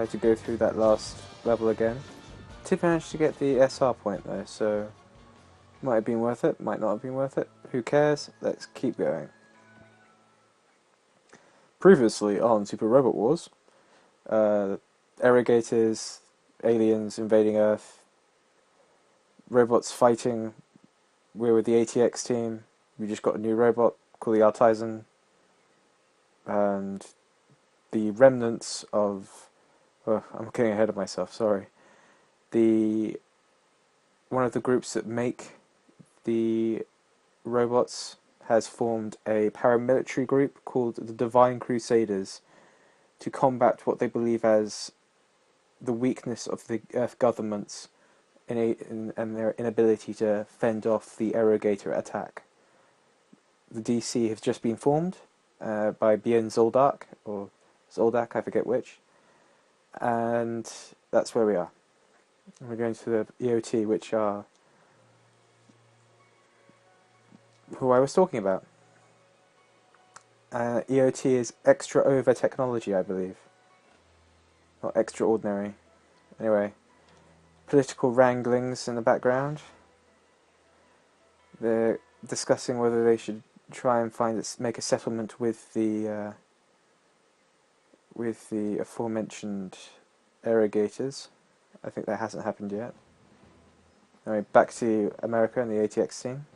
had to go through that last level again. Did manage to get the SR point though, so might have been worth it, might not have been worth it. Who cares? Let's keep going. Previously on Super Robot Wars, irrigators, aliens invading Earth, robots fighting. We're with the ATX team. We just got a new robot called the Altizen, and the remnants of. Oh, I'm getting ahead of myself. Sorry. One of the groups that make the robots has formed a paramilitary group called the Divine Crusaders to combat what they believe as the weakness of the Earth governments and their inability to fend off the Erogator attack. The DC has just been formed by Bien Zoldak, or Zoldak, I forget which, and that's where we are. And we're going to the EOT, which are who I was talking about. EOT is extra over technology, I believe. Not extraordinary. Anyway, political wranglings in the background. They're discussing whether they should try and make a settlement with the aforementioned irrigators. I think that hasn't happened yet. Anyway, back to America and the ATX team.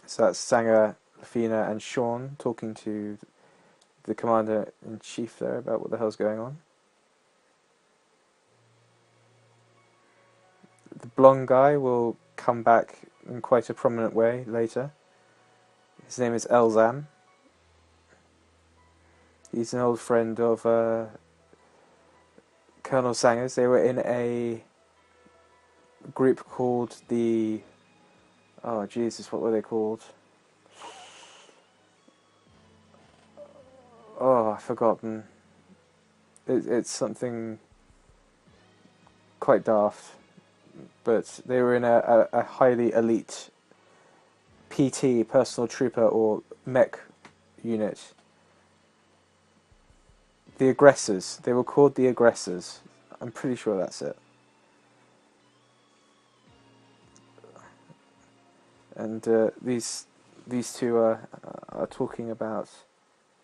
So that's Sanger, Lafina, and Sean talking to the commander-in-chief there about what the hell's going on. The blonde guy will come back in quite a prominent way later. His name is Elzam. He's an old friend of Colonel Sanger's. They were in a group called the... Oh, Jesus, what were they called? Oh, I've forgotten. It's something quite daft. But they were in a highly elite PT, personal trooper, or mech unit. The Aggressors. They were called the Aggressors. I'm pretty sure that's it. And these two are talking about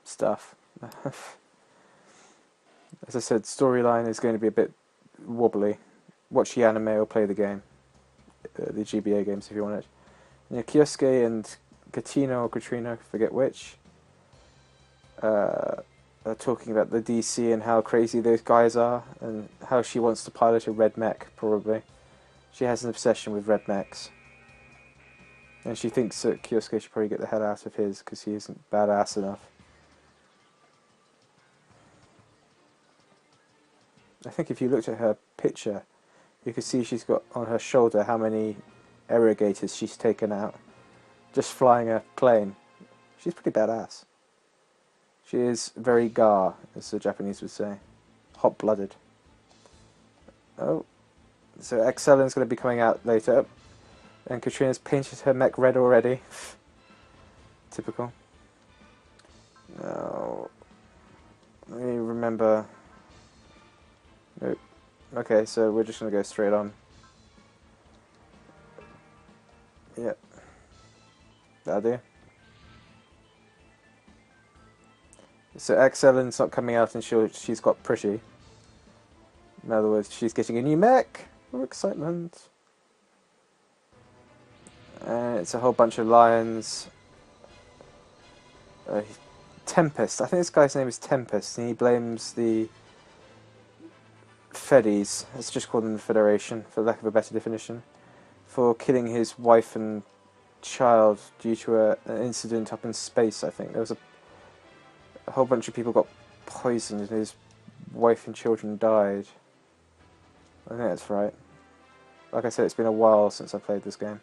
stuff. As I said, storyline is going to be a bit wobbly. Watch the anime or play the game, the GBA games if you want it. And Kyosuke and Katina or Katrina, forget which, are talking about the DC and how crazy those guys are, and how she wants to pilot a red mech, probably. She has an obsession with red mechs. And she thinks that Kyosuke should probably get the hell out of his because he isn't badass enough. I think if you looked at her picture, you could see she's got on her shoulder how many irrigators she's taken out. Just flying a plane. She's pretty badass. She is very gar, as the Japanese would say. Hot-blooded. Oh. So Excellen's going to be coming out later. And Katrina's painted her mech red already. Typical. Now, let me remember. Nope. Okay, so we're just going to go straight on. Yep. That'll do. So Excellen's not coming out until she's got pretty. In other words, she's getting a new mech. Oh, excitement. It's a whole bunch of lions. Tempest. I think this guy's name is Tempest, and he blames the Feddies, let's just call them the Federation, for lack of a better definition, for killing his wife and child due to an incident up in space, I think. There was a whole bunch of people got poisoned and his wife and children died. I think that's right. Like I said, it's been a while since I played this game.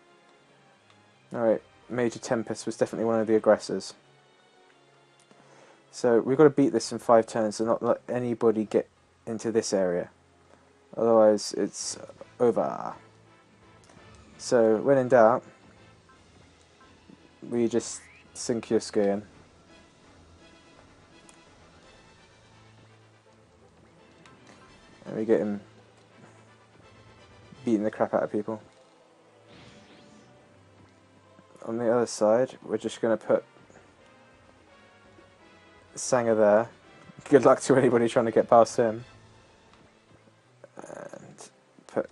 Alright, Major Tempest was definitely one of the aggressors. So we've got to beat this in 5 turns and not let anybody get into this area. Otherwise it's over. So when in doubt, we just sink Kyosuke in. And we get him beating the crap out of people. On the other side, we're just going to put Sanger there. Good luck to anybody trying to get past him. And put,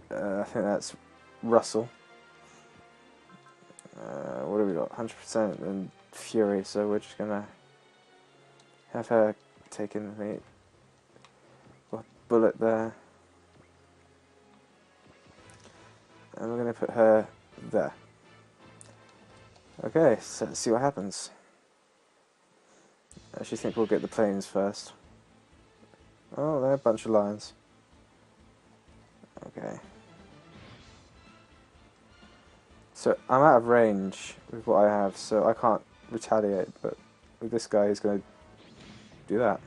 I think that's Russell. What do we got? 100% and Fury, so we're just going to have her taking the bullet there. And we're going to put her there. Okay, so let's see what happens. I actually think we'll get the planes first. Oh, they're a bunch of lions. Okay. So I'm out of range with what I have, so I can't retaliate, but with this guy he's going to do that.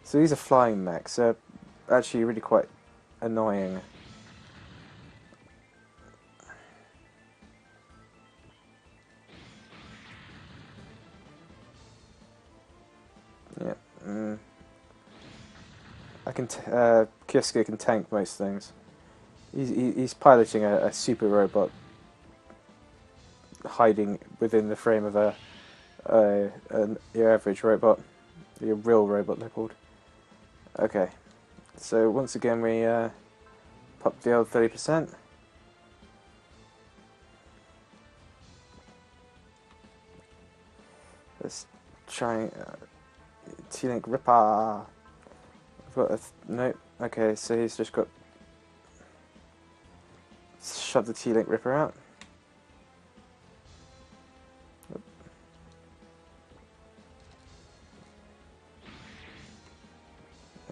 So these are flying mechs. They're actually really quite annoying. Yeah. Kyosuke can tank most things. He's piloting a super robot hiding within the frame of your average robot, your real robot they're called. Okay, so once again we pop the old 30%. Let's try T-Link Ripper. I've got nope. Okay, so he's just got shove the T-Link Ripper out.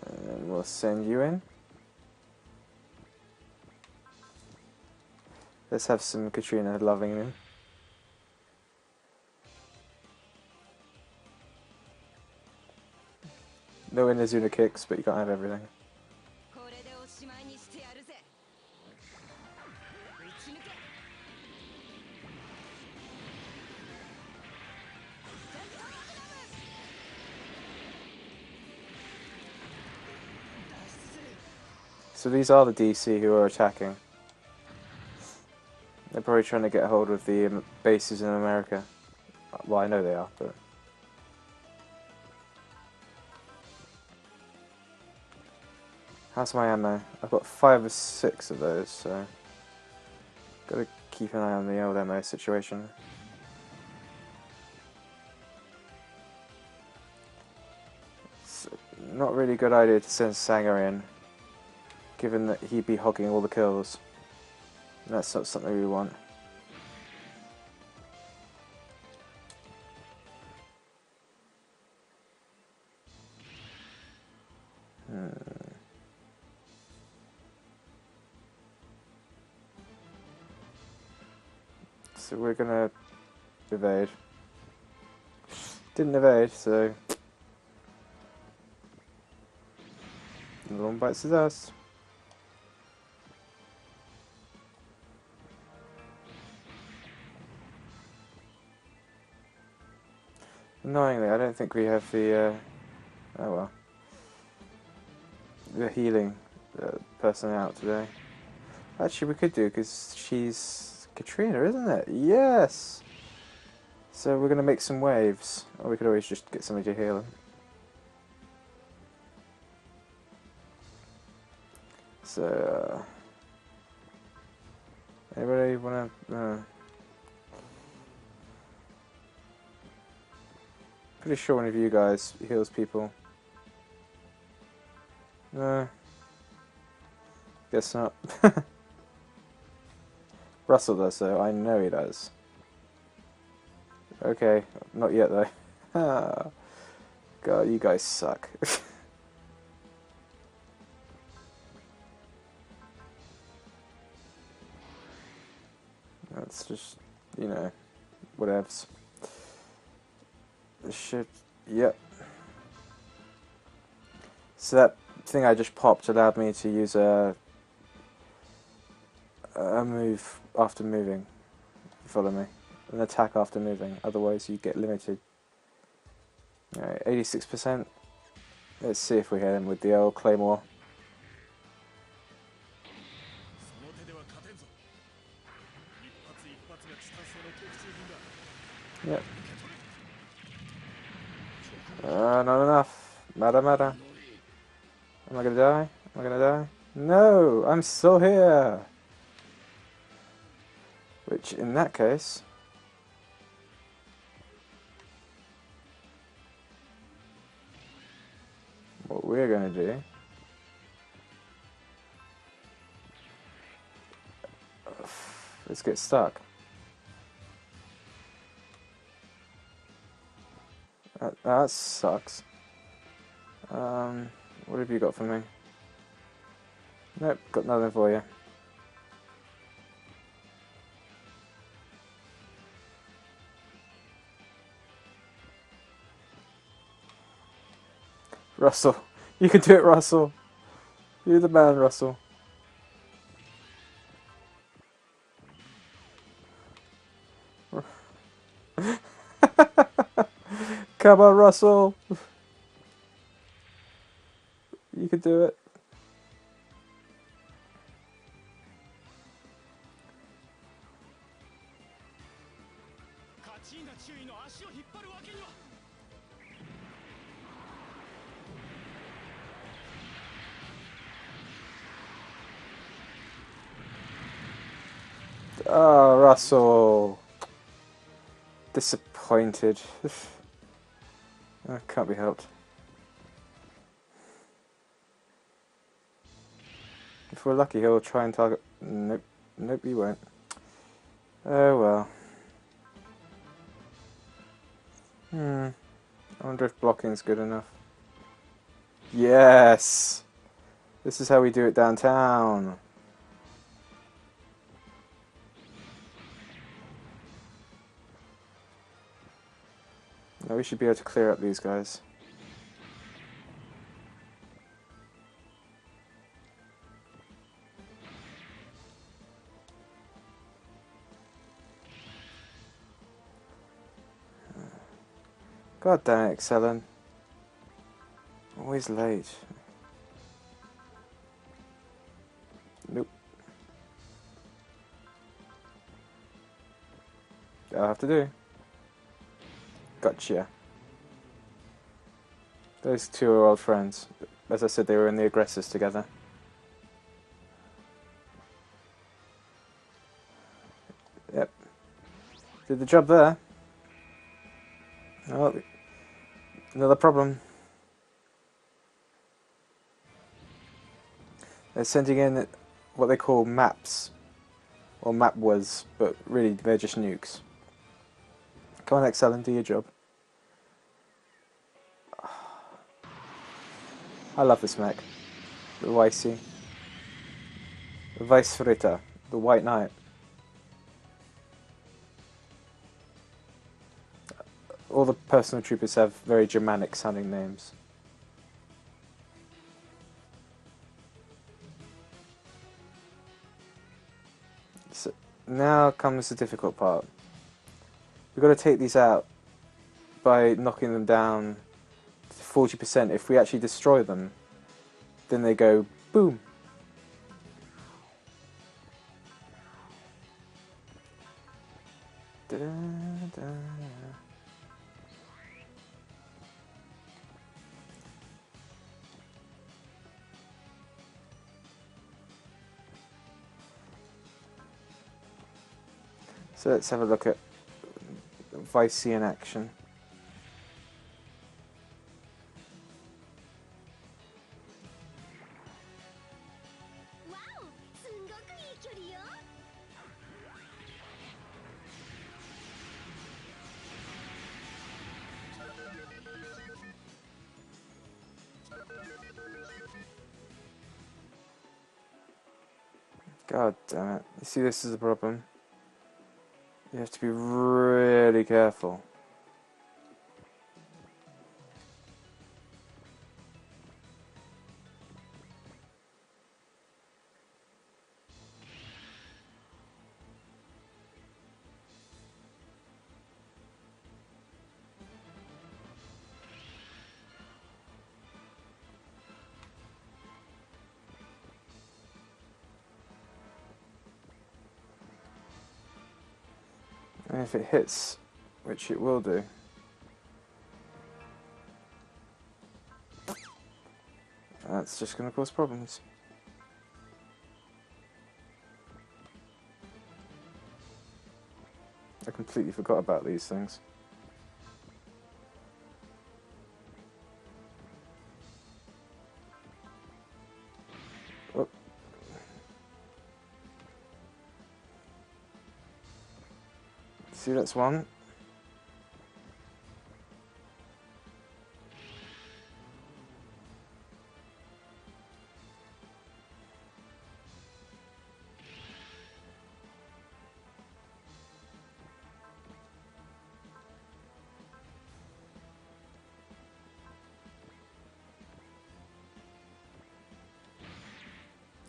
And we'll send you in. Let's have some Katrina loving him. No Inazuna kicks, but you can't have everything. So these are the DC who are attacking. They're probably trying to get a hold of the bases in America. Well, I know they are, but... How's my ammo? I've got 5 or 6 of those, so... Gotta keep an eye on the old ammo situation. It's not really a good idea to send Sanger in, given that he'd be hogging all the kills. And that's not something we want. So we're gonna evade. Didn't evade, so... No one bites the dust. Annoyingly, I don't think we have the, oh well, the healing person out today. Actually, we could do, because she's Katrina, isn't it? Yes! So we're going to make some waves, or we could always just get somebody to heal him. So, anybody want to... Pretty sure one of you guys heals people. No. Guess not. Russell does though, I know he does. Okay, not yet though. God, you guys suck. That's just, you know, whatevs. Should, yep. So that thing I just popped allowed me to use a move after moving. Follow me. An attack after moving. Otherwise, you get limited. Alright, 86%. Let's see if we hit him with the old claymore. Yep. Not enough. Matter. Am I gonna die? Am I gonna die? No! I'm still here! Which, in that case... what we're gonna do... let's get stuck. That sucks. What have you got for me? Nope, got nothing for you. Russell, you can do it, Russell. You're the man, Russell. Come on, Russell. You can do it. Oh, Russell. Disappointed. Can't be helped. If we're lucky, he'll try and target... Nope. Nope, he won't. Oh, well. I wonder if blocking's good enough. Yes! This is how we do it downtown. Now we should be able to clear up these guys. God damn it, Elam. Always late. Nope. That'll have to do. Gotcha. Those two are old friends. As I said, they were in the aggressors together. Yep. Did the job there. Oh, another problem. They're sending in what they call maps. Or map was, but really they're just nukes. Come on, Elam, do your job. I love this mech. The YC. The Vice Fritter. The White Knight. All the personal troopers have very Germanic sounding names. So now comes the difficult part. We've got to take these out by knocking them down to 40%. If we actually destroy them, then they go boom. Da -da -da. So let's have a look at Vice in action. God damn it. You see, this is the problem. You have to be really careful. And if it hits, which it will do, that's just going to cause problems. I completely forgot about these things. Oh. See, that's one.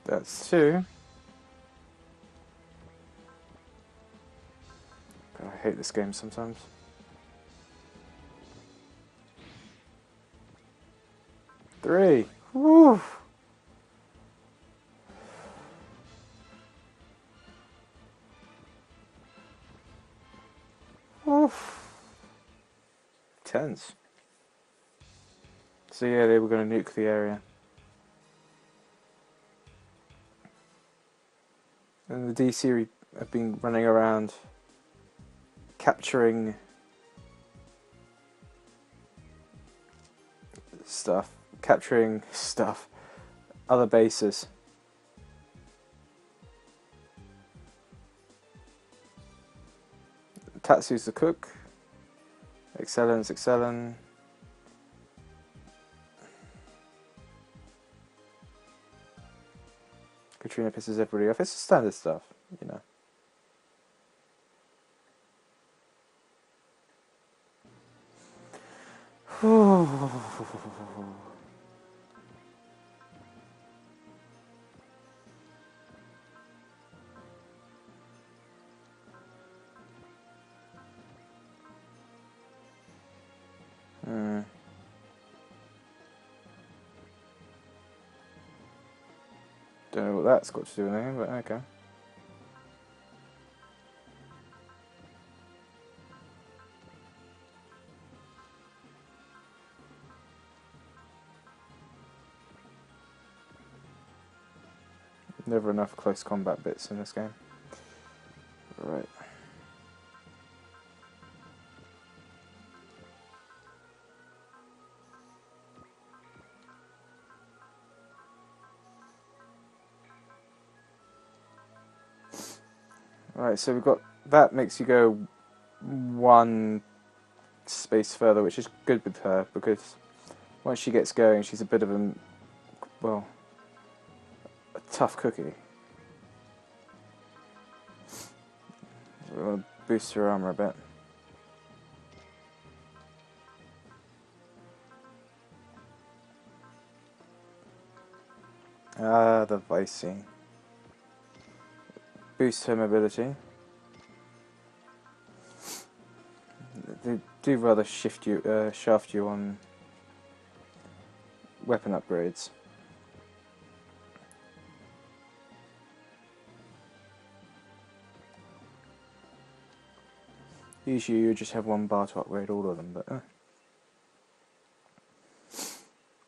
That's two. God, I hate this game sometimes. Three. Woo! Oof. Tense. So yeah, they were going to nuke the area. And the DC have been running around capturing stuff, other bases. Tatsu's the cook. Excellent. Katrina pisses everybody off. It's standard stuff, you know. Don't know what that's got to do with anything, but okay. Never enough close combat bits in this game. Right. Right, so we've got that makes you go one space further, which is good with her because once she gets going, she's a bit of a, well, a tough cookie. We want to boost her armor a bit. Ah, the Vicey. Boost her mobility. They do rather shaft you on weapon upgrades. Usually you just have one bar to upgrade all of them, but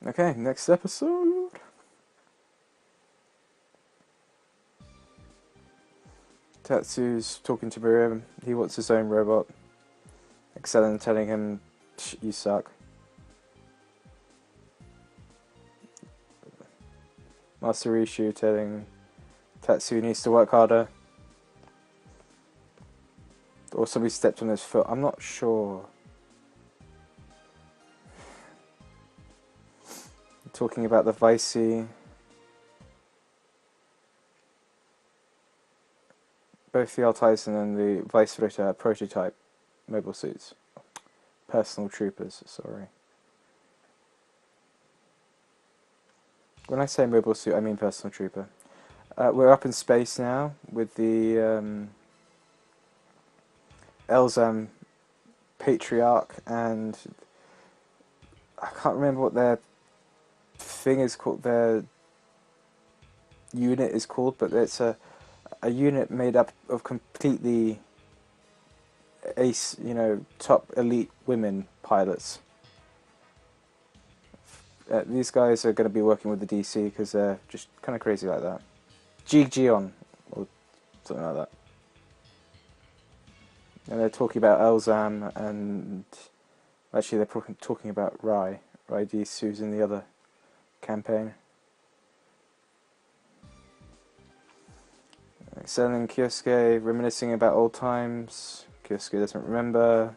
okay, next episode. Tatsu's talking to Miriam. He wants his own robot. Excellent telling him, you suck. Master Rishu telling Tatsu he needs to work harder. Or somebody stepped on his foot. I'm not sure. Talking about the Vicey. Both the Altizen and the Vice Ritter prototype mobile suits. Personal troopers, sorry. When I say mobile suit, I mean personal trooper. We're up in space now with the Elzam Patriarch, and I can't remember what their thing is called, their unit is called, but it's a unit made up of completely ace, top elite women pilots. These guys are going to be working with the DC because they're just kind of crazy like that. Jion, or something like that. And they're talking about Elzam, and actually they're talking about Rai Dis, who's in the other campaign. Selling Kyosuke, reminiscing about old times. Kyosuke doesn't remember.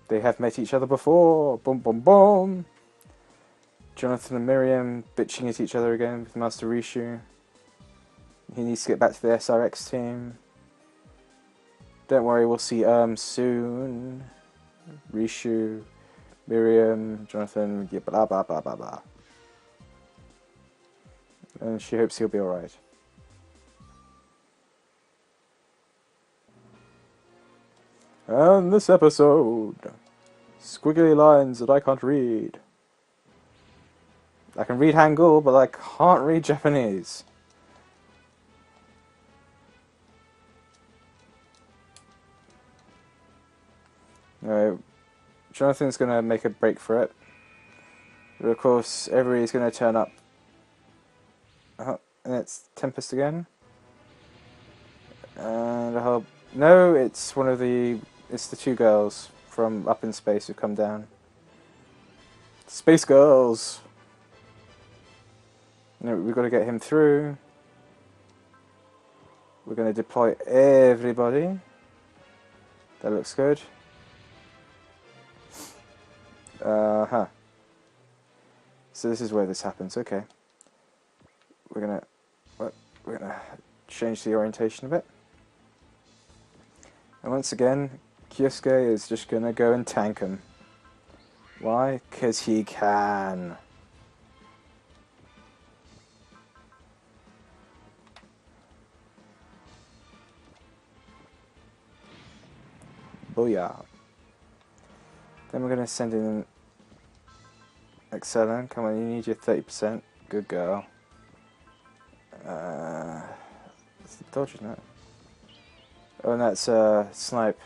They have met each other before. Boom, boom, boom. Jonathan and Miriam bitching at each other again with Master Rishu. He needs to get back to the SRX team. Don't worry, we'll see soon. Rishu, Miriam, Jonathan, yeah, blah blah blah blah blah. And she hopes he'll be alright. And this episode, squiggly lines that I can't read. I can read Hangul, but I can't read Japanese. No, Jonathan's going to make a break for it. But of course, everybody's going to turn up. And it's Tempest again. And I hope... No, it's one of the... It's the two girls from Up in Space who come down. Space Girls! No, we've got to get him through. We're going to deploy everybody. That looks good. So this is where this happens. Okay. We're gonna change the orientation a bit. And once again, Kyosuke is just gonna go and tank him. Why? 'Cause he can. Booyah. Then we're gonna send in Excellent. Come on, you need your 30%. Good girl. It's the dodge, isn't it? Oh, and that's snipe.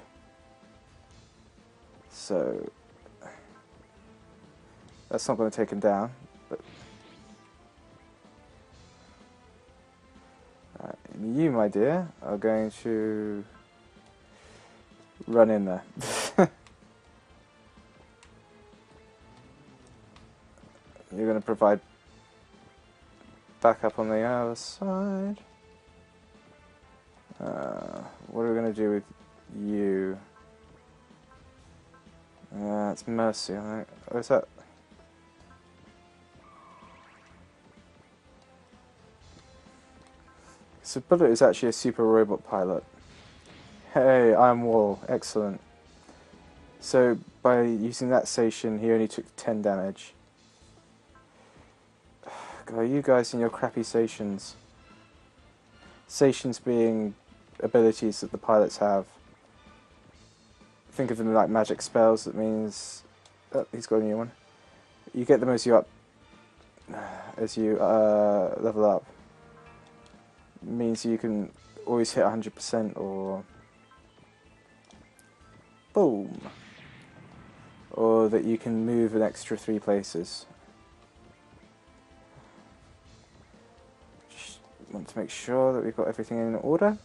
So that's not going to take him down. But you, my dear, are going to run in there. You're going to provide backup on the other side. What are we going to do with you? It's Mercy, I think. Oh, is that? So Bullet is actually a super robot pilot. Hey, I'm Wall. Excellent. So by using that station, he only took 10 damage. God, you guys and your crappy stations. Stations being abilities that the pilots have. Think of them like magic spells. That means... Oh, he's got a new one. You get them as you level up. It means you can always hit 100% or... Boom! Or that you can move an extra 3 places. Just want to make sure that we've got everything in order.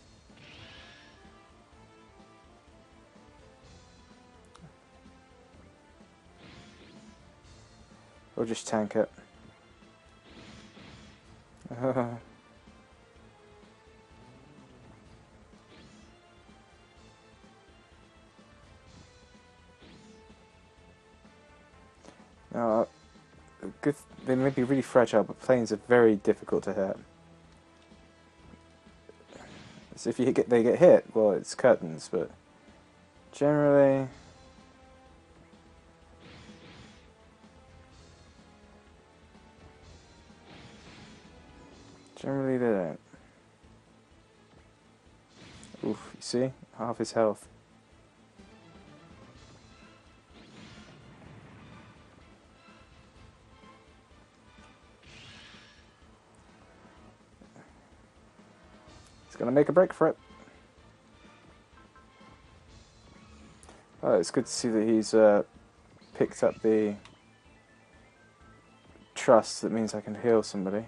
Or just tank it. Now, they may be really fragile, but planes are very difficult to hit. So if they get hit, well, it's curtains, but generally... Generally they don't. Oof, you see? Half his health. He's gonna make a break for it. it's good to see that he's picked up the trust. That means I can heal somebody.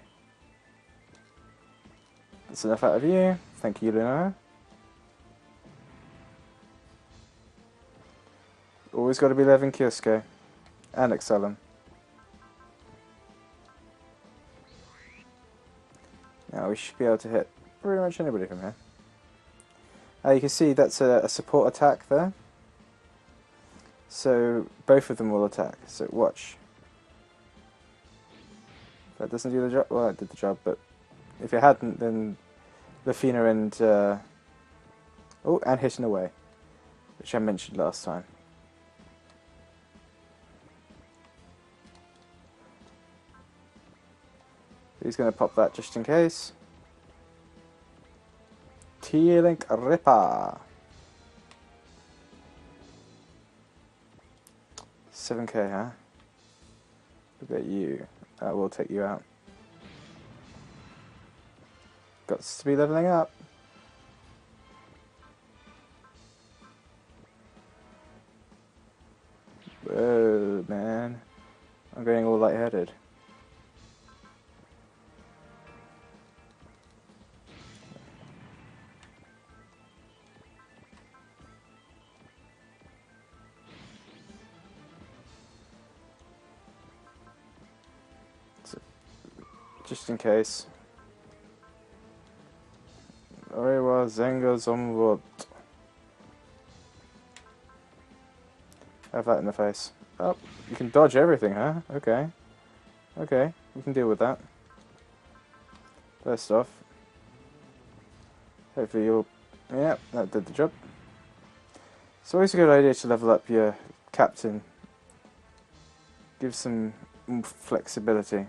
That's enough out of you. Thank you, Luna. Always got to be leveling Kyosuke and Elam. Now we should be able to hit pretty much anybody from here. You can see that's a support attack there. So both of them will attack. So watch. If that doesn't do the job, well, it did the job, but if it hadn't, then Lafina and oh, and hitting away, which I mentioned last time. He's going to pop that just in case. T-Link Ripper. 7k, huh? Look at you. That will take you out. Got to be leveling up. Whoa, man. I'm getting all lightheaded. Just in case. Orewa Zenga Zomwot. Have that in the face. Oh, you can dodge everything, huh? Okay. Okay, we can deal with that. First off. Hopefully you'll... Yeah, that did the job. It's always a good idea to level up your captain. Give some flexibility.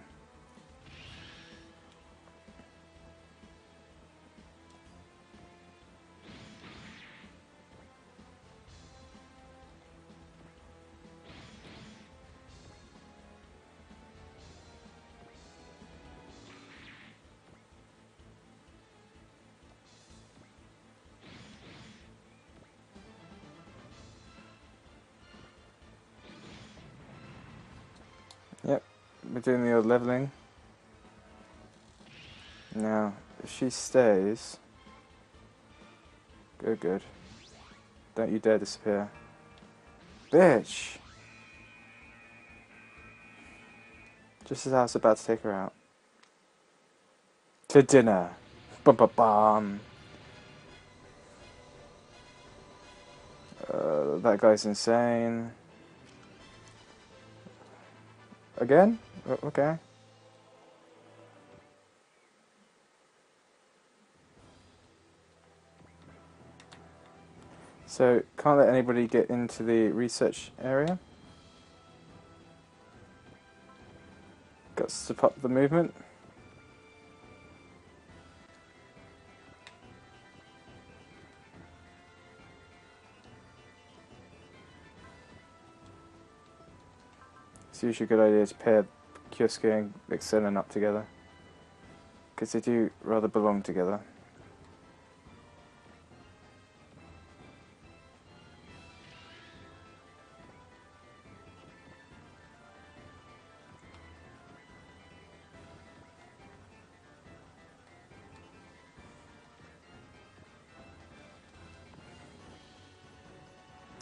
Yep, we're doing the old leveling. Now, if she stays... Good, good. Don't you dare disappear. Bitch! Just as I was about to take her out. To dinner. Bum bum bum. That guy's insane. Again? Okay. So, can't let anybody get into the research area. Got to step up the movement. It's usually a good idea to pair Kyosuke and Elam up together, because they do rather belong together.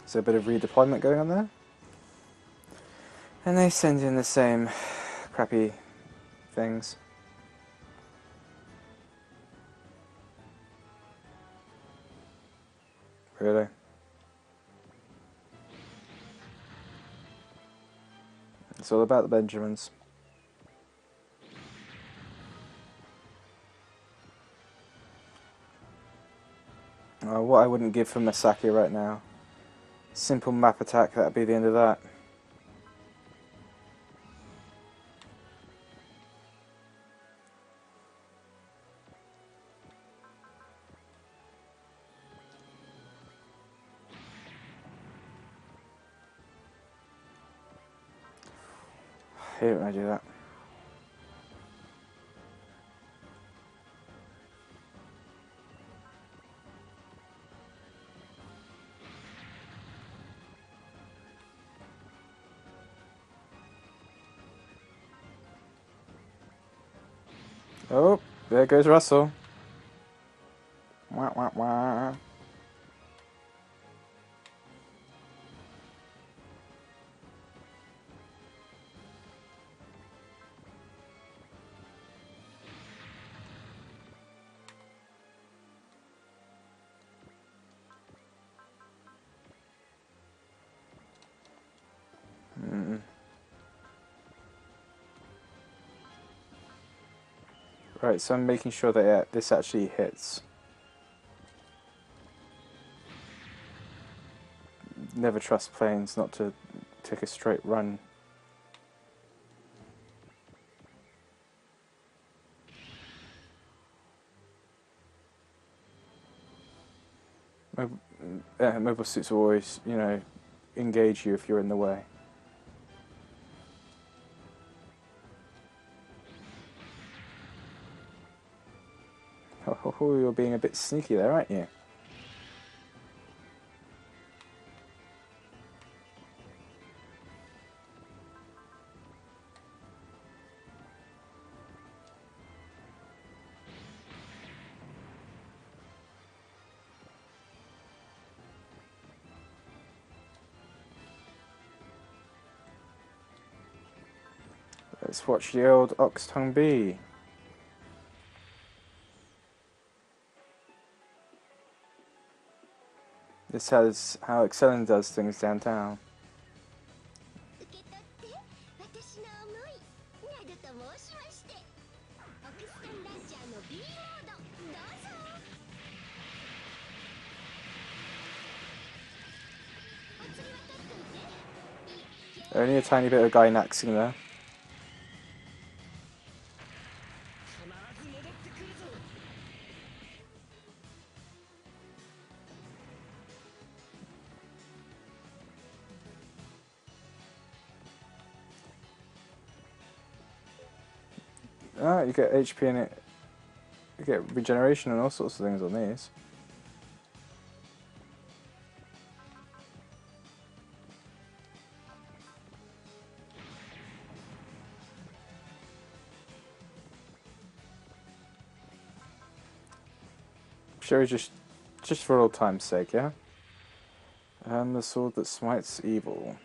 So a bit of redeployment going on there. And they send in the same crappy things. Really? It's all about the Benjamins. What I wouldn't give for Masaki right now. Simple map attack, that'd be the end of that. I hate when I do that. Oh, there goes Russell. Wah, wah, wah. Right, so I'm making sure that this actually hits. Never trust planes not to take a straight run. Mobile suits will always, you know, engage you if you're in the way. Oh, you're being a bit sneaky there, aren't you? Let's watch the old Ox Tongue B. This has how Excelling does things downtown. Only a tiny bit of guy naxing there. Ah, you get HP in it. You get regeneration and all sorts of things on these. Sure, just for old time's sake, yeah. And the sword that smites evil.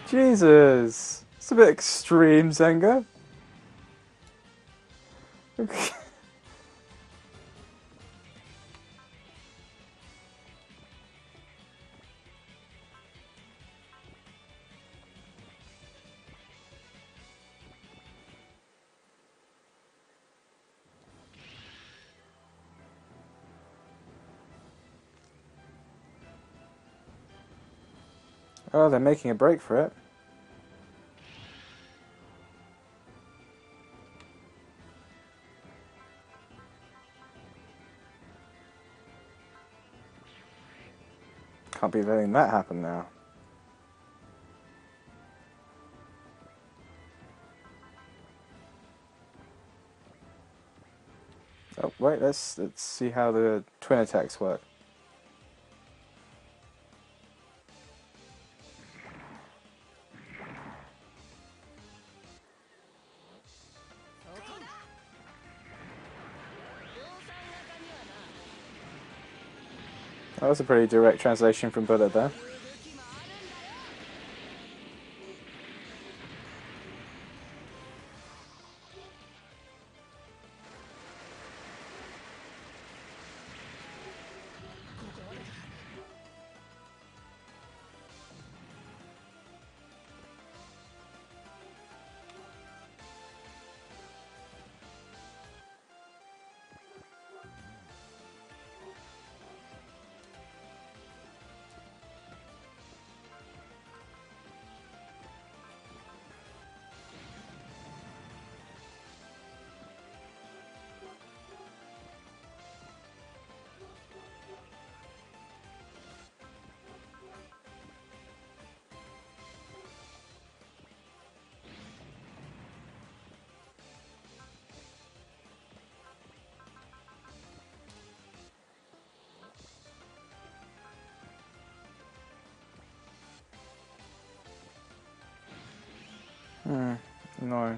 Jesus! It's a bit extreme, Zenga. Oh, they're making a break for it. Can't be letting that happen now. Oh, wait, let's see how the twin attacks work. That was a pretty direct translation from Bullet there. No.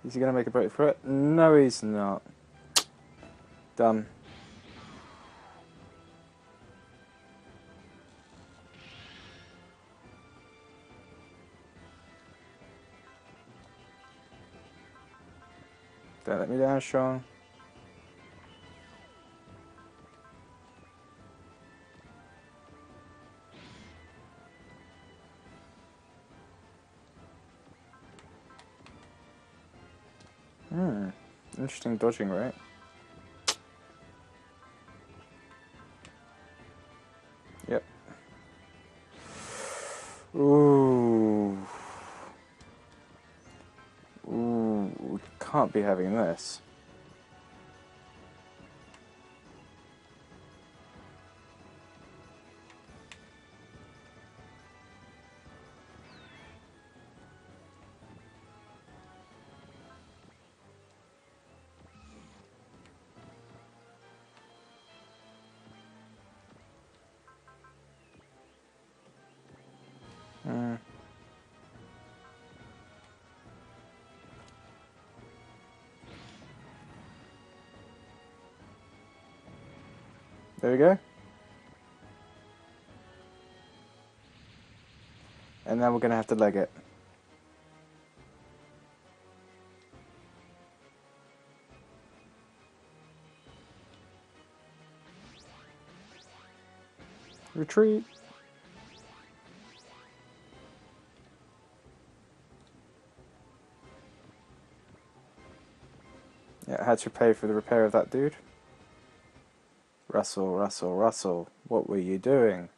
Is he going to make a break for it? No, he's not. Done. Don't let me down, Sean. Interesting dodging, right? Yep. Ooh. Ooh, we can't be having this. There we go. And now we're going to have to leg it. Retreat. Yeah, I had to pay for the repair of that dude. Russell, Russell, Russell, what were you doing?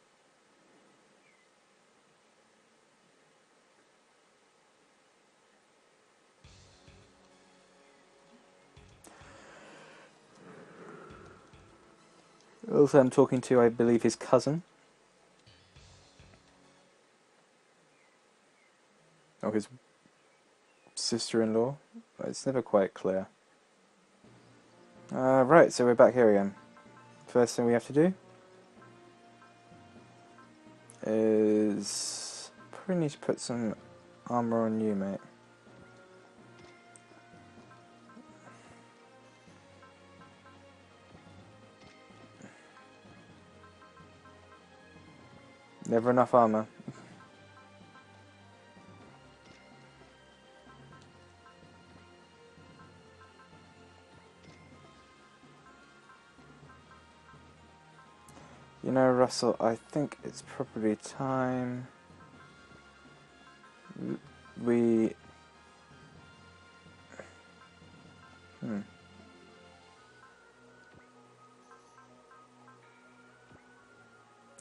Also, I'm talking to, I believe, his cousin. Or his sister-in-law. It's never quite clear. Right, so we're back here again. First thing we have to do is probably need to put some armor on you, mate. Never enough armor. You know, Russell, I think it's probably time we...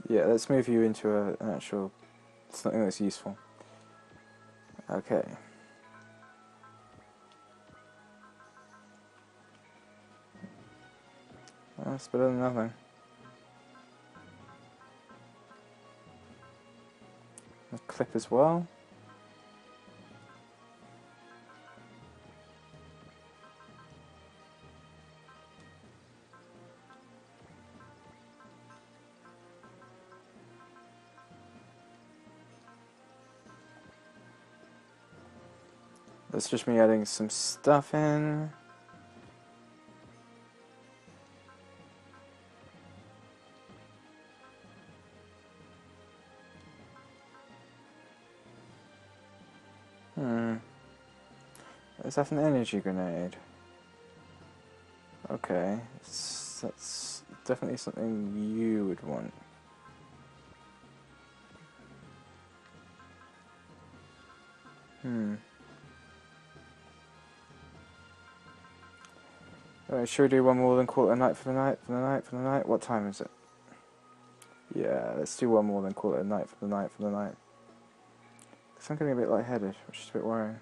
Yeah, let's move you into an actual... something that's useful. Okay. Well, that's better than nothing. A clip as well. That's just me adding some stuff in. Is that an energy grenade? Okay, that's definitely something you would want. Alright, should we do one more than call it a night for the night? What time is it? Yeah, let's do one more than call it a night for the night. Because I'm getting a bit lightheaded, which is a bit worrying.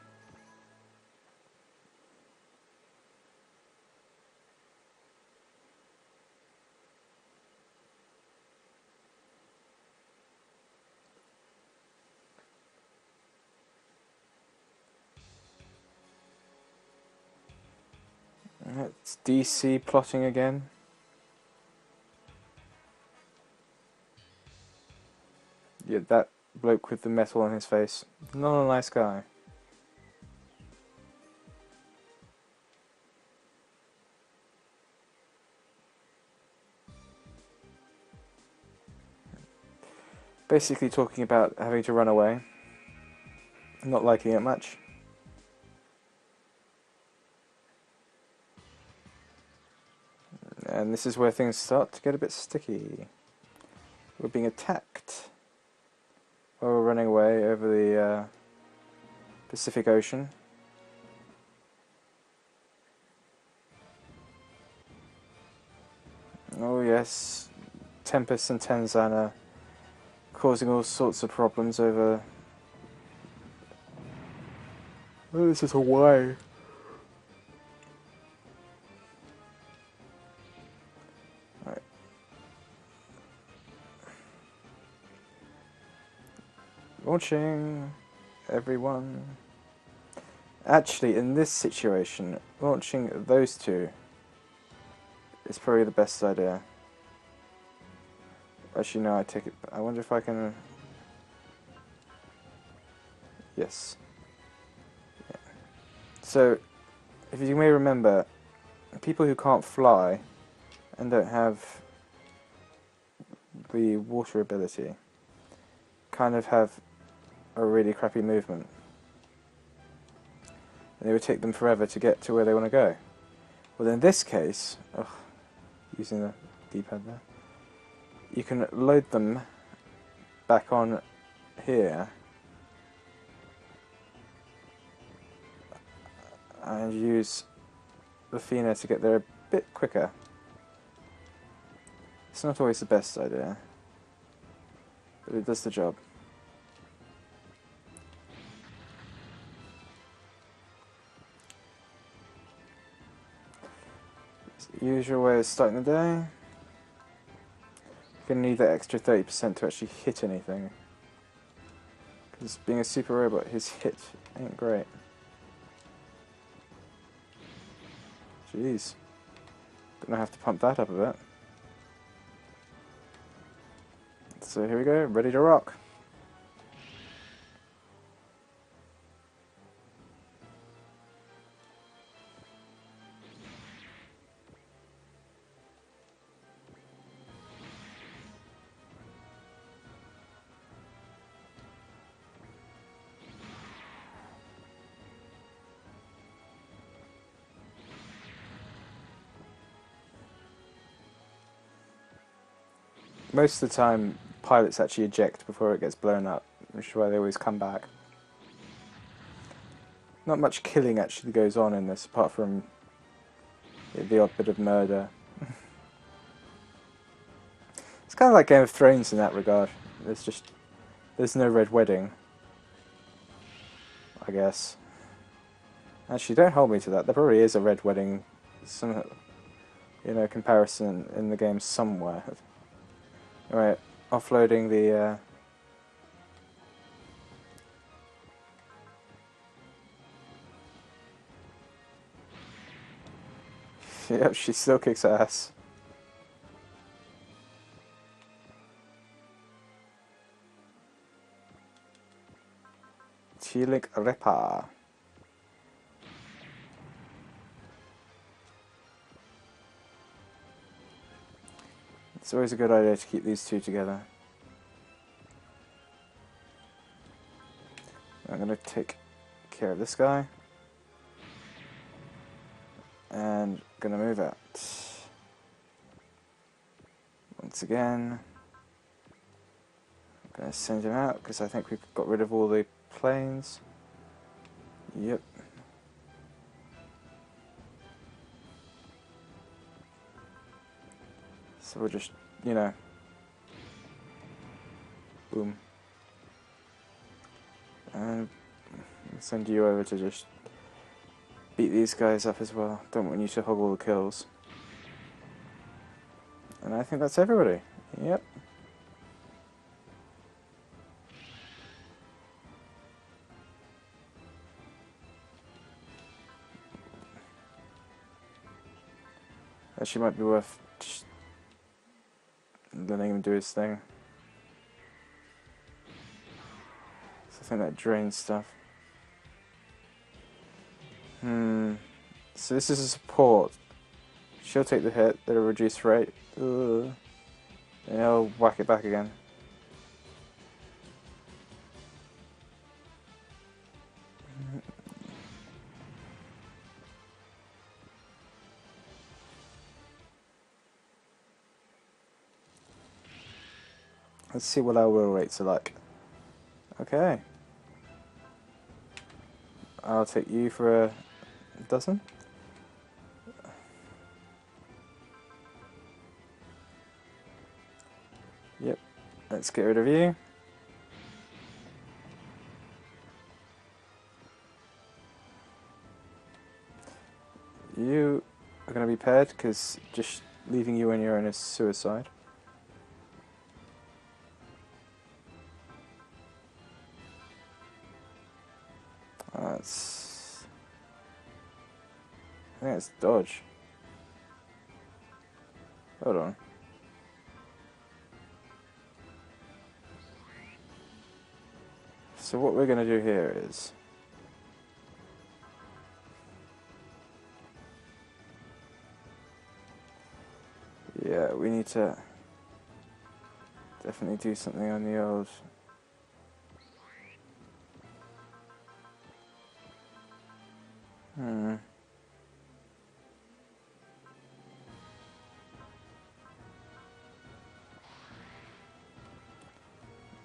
It's DC plotting again. Yeah, that bloke with the metal on his face. Not a nice guy. Basically talking about having to run away. Not liking it much. And this is where things start to get a bit sticky. We're being attacked while we're running away over the Pacific Ocean. Oh yes, Tempest and Tenzan are causing all sorts of problems over... Oh, this is Hawaii. Right. Launching, everyone. Actually, in this situation, launching those two is probably the best idea. Actually, no, I take it. I wonder if I can. Yes. Yeah. So, if you may remember, people who can't fly and don't have the water ability kind of have a really crappy movement. And it would take them forever to get to where they want to go. Well, in this case, using the D-pad there, you can load them back on here and use the Fina to get there a bit quicker. It's not always the best idea, but it does the job. Usual way of starting the day. You're going to need that extra 30% to actually hit anything. Because being a super robot, his hit ain't great. Jeez. Gonna have to pump that up a bit. So here we go, ready to rock. Most of the time, pilots actually eject before it gets blown up, which is why they always come back. Not much killing actually goes on in this, apart from the odd bit of murder. It's kind of like Game of Thrones in that regard. There's no red wedding, I guess. Actually, don't hold me to that. There probably is a red wedding, some, comparison in the game somewhere. Alright, offloading the... Yep, she still kicks ass. Chilik Repa. It's always a good idea to keep these two together. I'm going to take care of this guy. And going to move out. Once again. I'm going to send him out because I think we've got rid of all the planes. Yep. So we'll just, boom. And send you over to just beat these guys up as well. Don't want you to hog all the kills. And I think that's everybody. Yep. Actually, might be worth just letting him do his thing. So I think that drains stuff. So this is a support. She'll take the hit at a reduced rate. Ugh. And he'll whack it back again. Let's see what our will rates are like. Okay. I'll take you for a dozen. Yep. Let's get rid of you. You are going to be paired because just leaving you on your own is suicide. That's... I think it's dodge. Hold on. So what we're going to do here is... yeah, we need to definitely do something on the old...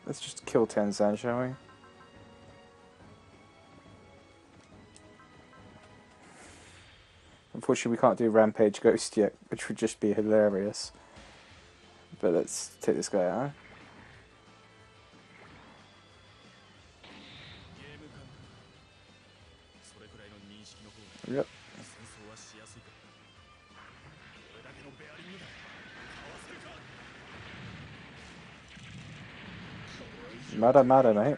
Let's just kill Tenzan, shall we? Unfortunately, we can't do Rampage Ghost yet, which would just be hilarious. But let's take this guy out. Yep. Mada, mate.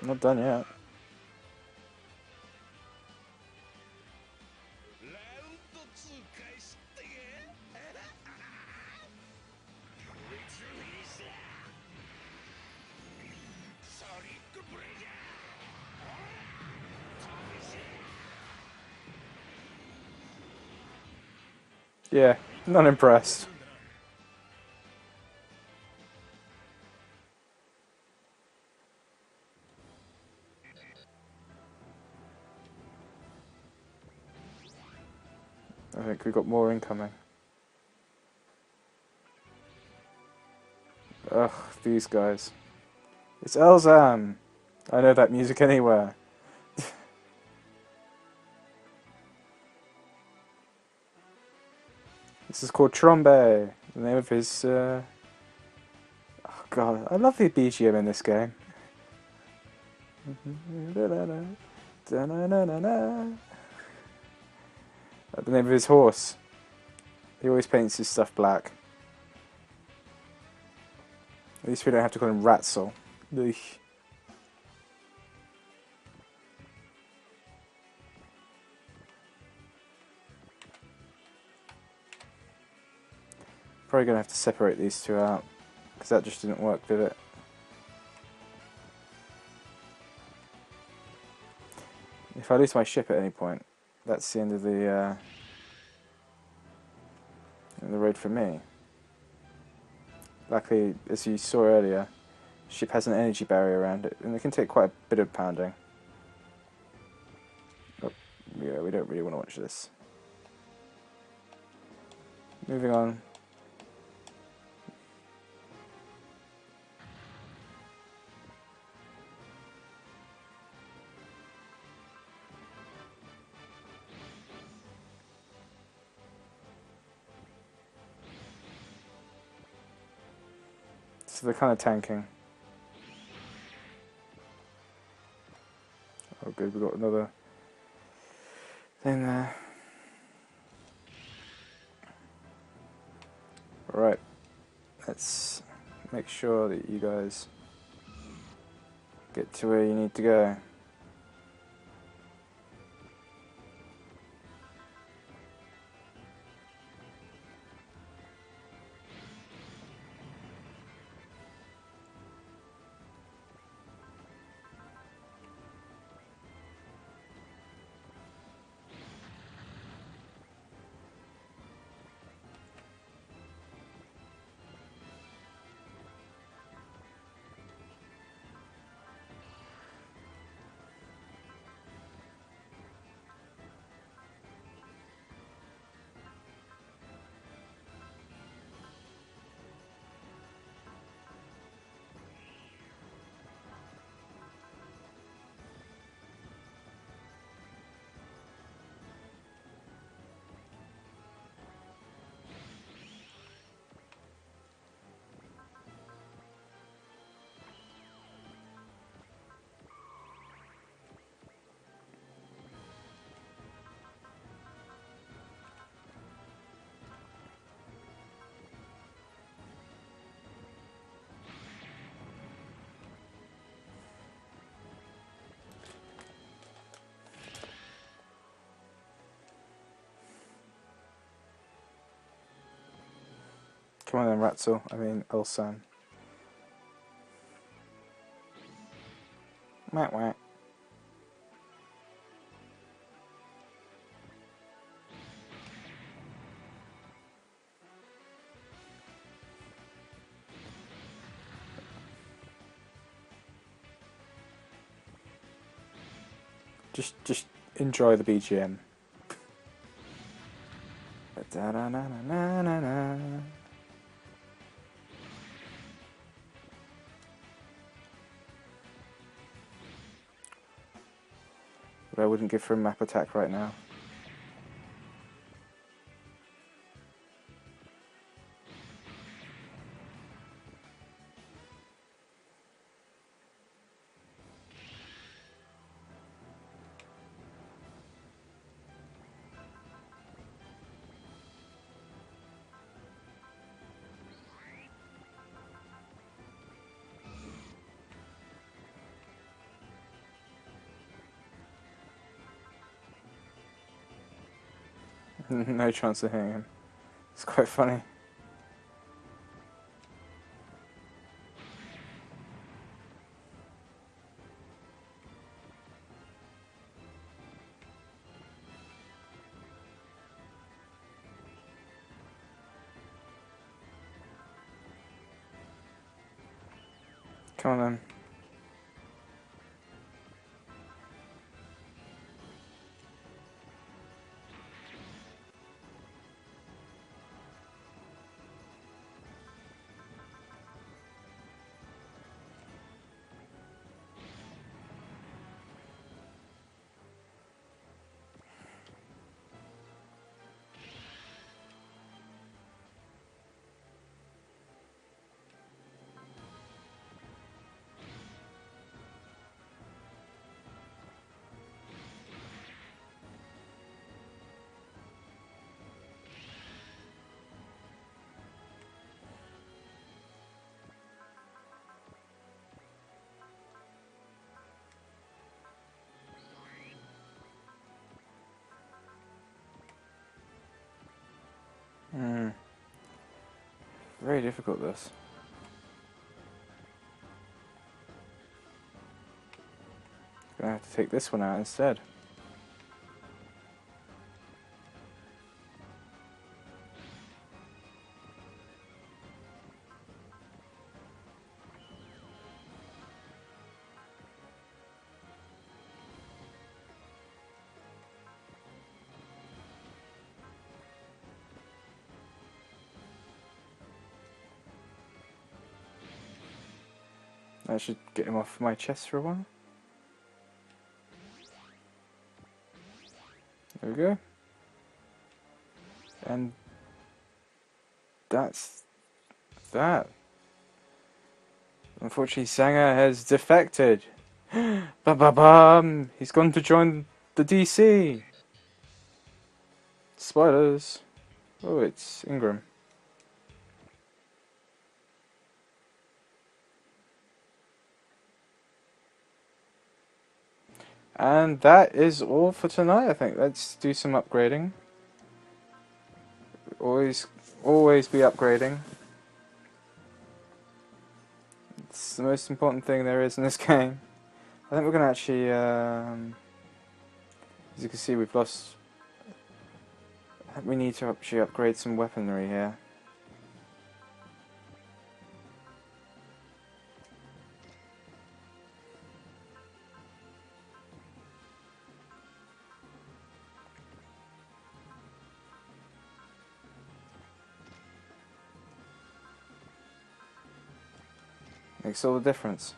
Not done yet. Yeah, not impressed. I think we've got more incoming. Ugh, these guys. It's Elzam! I know that music anywhere. This is called TROMBE, the name of his... Oh god, I love the BGM in this game. The name of his horse. He always paints his stuff black. At least we don't have to call him Ratzel. Ugh. Probably going to have to separate these two out, because that just didn't work, did it? If I lose my ship at any point, that's the end of the road for me. Luckily, as you saw earlier, the ship has an energy barrier around it, and it can take quite a bit of pounding. Oh, yeah, we don't really want to watch this. Moving on. So they're kind of tanking. Oh good, we've got another thing there. Alright, let's make sure that you guys get to where you need to go. Come on then, Ratzel. I mean, Ulsan. Wah wah. Just enjoy the BGM. Da na na na na na. But I wouldn't give for a map attack right now. No chance of hitting him. It's quite funny. Come on then. Very difficult this. Gonna have to take this one out instead. I should get him off my chest for a while. There we go. And that's that. Unfortunately, Sanger has defected. Ba-ba-bum! He's gone to join the DC. Spoilers. Oh, it's Ingram. And that is all for tonight, I think. Let's do some upgrading. Always be upgrading. It's the most important thing there is in this game. I think we're going to actually, as you can see, we've lost. I think we need to actually upgrade some weaponry here. Makes all the difference.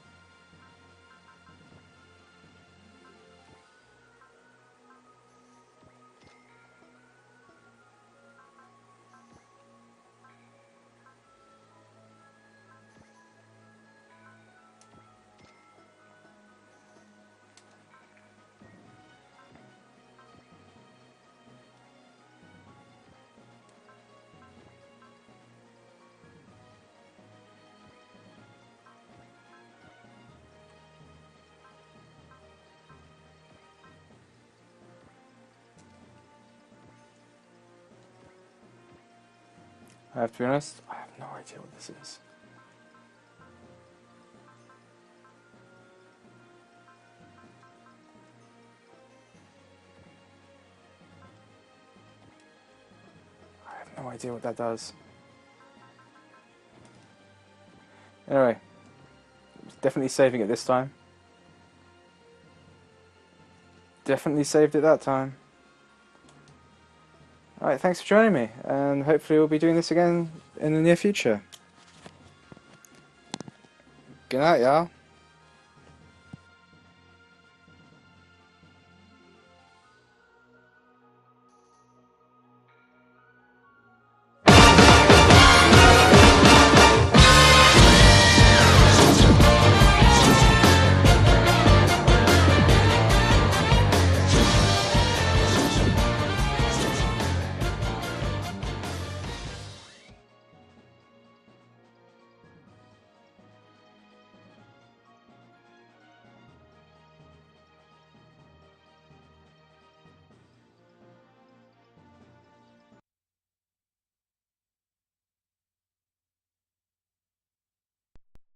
I have to be honest, I have no idea what this is. I have no idea what that does. Anyway, definitely saving it this time. Definitely saved it that time. Alright, thanks for joining me, and hopefully we'll be doing this again in the near future. Good night, y'all.